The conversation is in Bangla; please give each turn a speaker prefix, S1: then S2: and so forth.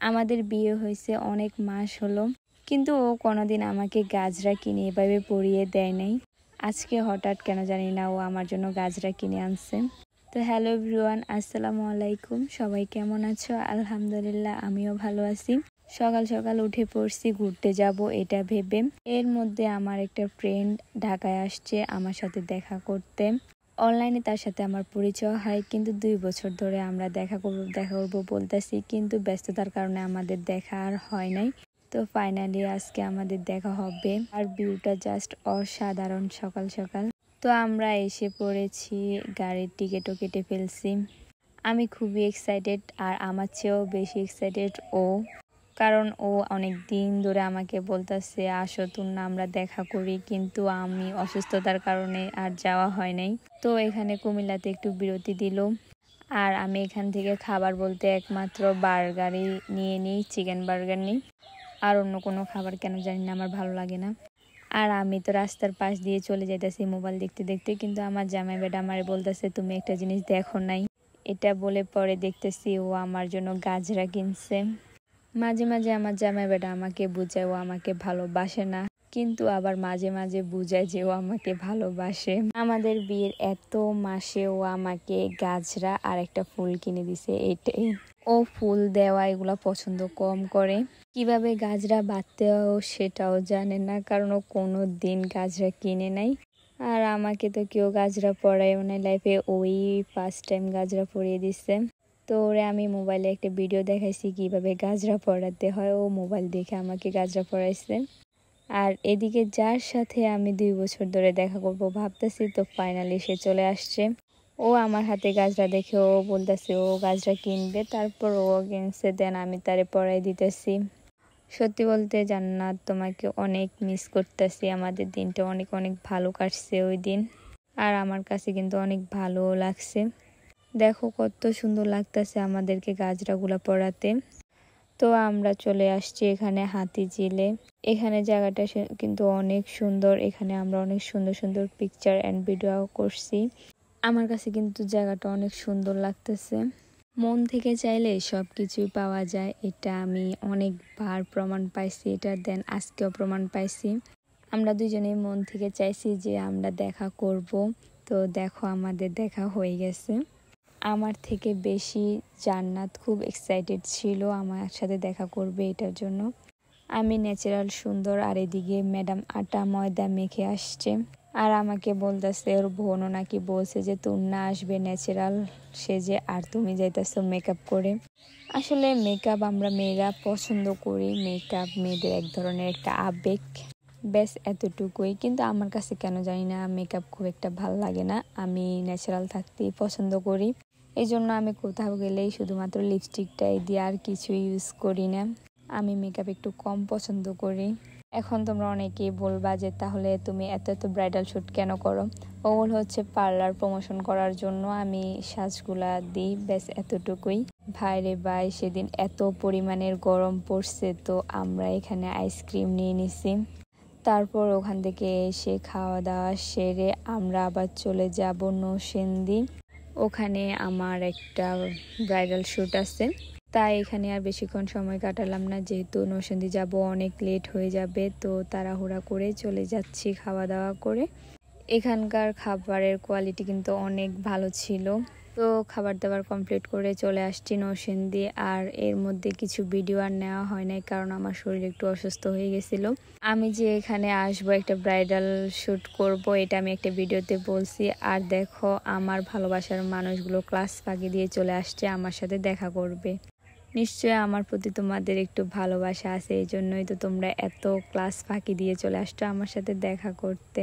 S1: আমাদের বিয়ে হয়েছে অনেক মাস হলো, কিন্তু ও কোনোদিন আমাকে গাজরা কিনে এভাবে পরিয়ে দেয় নাই। আজকে হঠাৎ কেন জানি না ও আমার জন্য গাজরা কিনে আনছে। তো হ্যালো এভরিওয়ান, আসসালামু আলাইকুম। সবাই কেমন আছো? আলহামদুলিল্লাহ, আমিও ভালো আছি। সকাল সকাল উঠে পড়ছি ঘুরতে যাব এটা ভেবে। এর মধ্যে আমার একটা ফ্রেন্ড ঢাকায় আসছে আমার সাথে দেখা করতে। অনলাইনে তার সাথে আমার পরিচয় হয়, কিন্তু 2 বছর ধরে আমরা দেখা করব বলতেছি, কিন্তু ব্যস্ততার কারণে আমাদের দেখা আর হয় নাই। তো ফাইনালি আজকে আমাদের দেখা হবে। আর ভিউটা জাস্ট অসাধারণ সকাল সকাল। তো আমরা এসে পড়েছি, গাড়ির টিকিটও কেটে ফেলছি। আমি খুবই এক্সাইটেড, আর আমার চেয়েও বেশি এক্সাইটেড ও, কারণ ও অনেক দিন ধরে আমাকে বলতেছে আসো তোর না আমরা দেখা করি, কিন্তু আমি অসুস্থতার কারণে আর যাওয়া হয় নাই। তো এখানে কুমিল্লাতে একটু বিরতি দিল, আর আমি এখান থেকে খাবার বলতে একমাত্র বার্গারই নিয়ে নিই, চিকেন বার্গার নিই। আর অন্য কোনো খাবার কেন জানি না আমার ভালো লাগে না। আর আমি তো রাস্তার পাশ দিয়ে চলে যাইতেছি মোবাইল দেখতে দেখতে, কিন্তু আমার জামাই বেটা আমারে বলতেছে তুমি একটা জিনিস দেখো নাই। এটা বলে পরে দেখতেছি ও আমার জন্য গাজরা কিনছে। মাঝে মাঝে আমার জামাই বেটা আমাকে বুঝায় ও আমাকে ভালোবাসে না, কিন্তু আবার মাঝে মাঝে বুঝায় যে ও আমাকে ভালোবাসে। আমাদের বিয়ের এত মাসে ও আমাকে গাজরা আর একটা ফুল কিনে দিছে। এটাই ও ফুল দেওয়া এগুলা পছন্দ কম করে। কিভাবে গাজরা বাঁধতে হয় সেটাও জানে না, কারণ ও কোনো দিন গাজরা কিনে নাই। আর আমাকে তো কেউ গাজরা পরায় মানে লাইফে, ওই ফার্স্ট টাইম গাজরা পরিয়ে দিচ্ছে। তো ওরে আমি মোবাইলে একটা ভিডিও দেখাইছি কিভাবে গাজরা পরাতে হয়, ও মোবাইল দেখে আমাকে গাজরা পরাইছে। আর এদিকে যার সাথে আমি 2 বছর ধরে দেখা করব ভাবতেছি, তো ফাইনালি সে চলে আসছে। ও আমার হাতে গাজরা দেখে ও বলতেছে ও গাজরা কিনবে, তারপর ও কিনছে, দেন আমি তারে পরাই দিতেছি। সত্যি বলতে জান্নাত, তোমাকে অনেক মিস করতেছি। আমাদের দিনটা অনেক অনেক ভালো কাটছে ওই দিন, আর আমার কাছে কিন্তু অনেক ভালো লাগছে। দেখো কত সুন্দর লাগতেছে আমাদেরকে গাজরাগুলা পরাতে। তো আমরা চলে আসছি এখানে হাতিঝিলে। এখানে জায়গাটা কিন্তু অনেক সুন্দর, এখানে আমরা অনেক সুন্দর সুন্দর পিকচার অ্যান্ড ভিডিও করছি। আমার কাছে কিন্তু জায়গাটা অনেক সুন্দর লাগতেছে। মন থেকে চাইলে সব কিছুই পাওয়া যায়, এটা আমি অনেকবার প্রমাণ পাইছি, এটা দেন আজকেও প্রমাণ পাইছি। আমরা দুজনেই মন থেকে চাইছি যে আমরা দেখা করব। তো দেখো আমাদের দেখা হয়ে গেছে। আমার থেকে বেশি জান্নাত খুব এক্সাইটেড ছিল আমার সাথে দেখা করবে এটার জন্য। আমি ন্যাচারাল সুন্দর, আর এদিকে ম্যাডাম আটা ময়দা মেখে আসছে। আর আমাকে বলতেছে ওর বোনও নাকি বলছে যে তুমি না আসবে ন্যাচারাল সেজে, আর তুমি যাইতেছো মেকআপ করে। আসলে মেকআপ আমরা মেয়েরা পছন্দ করি, মেকআপ মেয়েদের এক ধরনের একটা আবেগ, ব্যাস এতটুকুই। কিন্তু আমার কাছে কেন জানি না মেকআপ খুব একটা ভালো লাগে না, আমি ন্যাচারাল থাকতেই পছন্দ করি। এই জন্য আমি কোথাও গেলেই শুধুমাত্র লিপস্টিকটাই দিয়ে আর কিছু ইউজ করি না। আমি মেকআপ একটু কম পছন্দ করি। এখন তোমরা অনেকেই বলবা যে তাহলে তুমি এত এত ব্রাইডাল শ্যুট কেন করো? ওগুলো হচ্ছে পার্লার প্রমোশন করার জন্য আমি সাজগুলা দিই, ব্যাস এতটুকুই। ভাইরে ভাই, সেদিন এত পরিমাণের গরম পড়ছে, তো আমরা এখানে আইসক্রিম নিয়ে নিছি। তারপর ওখান থেকে এসে খাওয়া দাওয়া সেরে আমরা আবার চলে যাব নরসিংদী। ওখানে আমার একটা ব্রাইডাল শ্যুট আছে, তাই এখানে আর বেশিক্ষণ সময় কাটালাম না, যেহেতু নরসিংদী যাব অনেক লেট হয়ে যাবে। তো তাড়াহুড়া করে চলে যাচ্ছি খাওয়া দাওয়া করে। এখানকার খাবারের কোয়ালিটি কিন্তু অনেক ভালো ছিল। তো খাবার দাবার কমপ্লিট করে চলে আসছি নরসিংদী। আর এর মধ্যে কিছু ভিডিও আর নেওয়া হয় নাই, কারণ আমার শরীর একটু অসুস্থ হয়ে গেছিল। আমি যে এখানে আসবো একটা ব্রাইডাল শ্যুট করব, এটা আমি একটা ভিডিওতে বলছি। আর দেখো আমার ভালোবাসার মানুষগুলো ক্লাস ফাঁকি দিয়ে চলে আসছে আমার সাথে দেখা করবে। নিশ্চয়ই আমার প্রতি তোমাদের একটু ভালোবাসা আছে, এই জন্যই তো তোমরা এত ক্লাস ফাঁকি দিয়ে চলে আসছো আমার সাথে দেখা করতে।